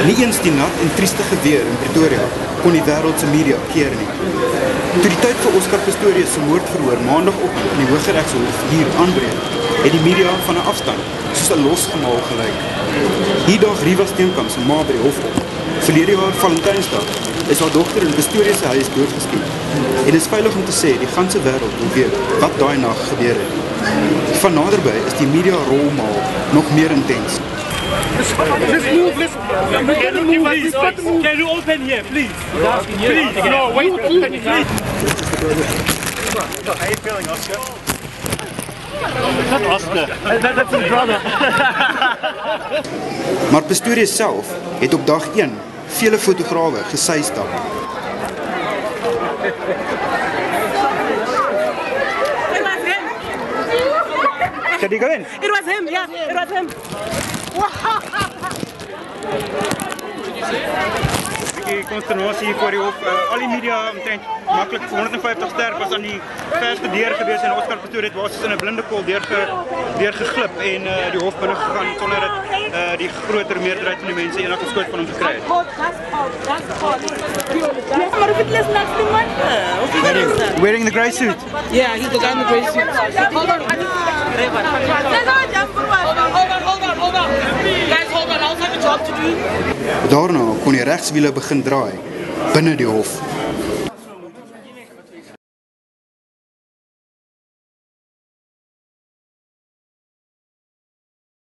Nie eens die nat en triestige weer in Pretoria kon die wêreldse media keer nie. Toe die tyd vir Oscar Pistorius se moordverhoor maandagoggend in die Hooggeregshof hier aanbreek, het die media van 'n afstand soos 'n losgemaal gelyk. Hier daag Riva Steenkamp se ma by die hof op. Verlede jaar Valentynsdag is haar dogter in Pistorius se huis doodgeskiet. En is veilig om te sê die ganse wêreld wil weet wat daai nag gebeur het. Van naderby is die media rolmaal nog meer intens. Let's move, let's move. Can you open here, please? Please, no, wait, open it, please. How are you feeling, Oscar? Not Oscar, that's his brother. Maar Pistorius self het op dag 1 vele fotograwe gesuistap. Did he go in? It was him, yeah, it was him. Die consternasie voor die hof, al die media omtrent maklik 150 sterk was aan die verste deur gewees en Oscar Pistorius was in 'n blinde kol deurgeglip en die hof binne gegaan sonder dat die groter meerderheid van die mense enige skoot van hom gekry het. Wearing the grey suit. Yeah, he's the guy in the grey suit. Hold on. Guys, hold on, I also have a job to do. Daarna kon die regswiele begin draai binne die hof.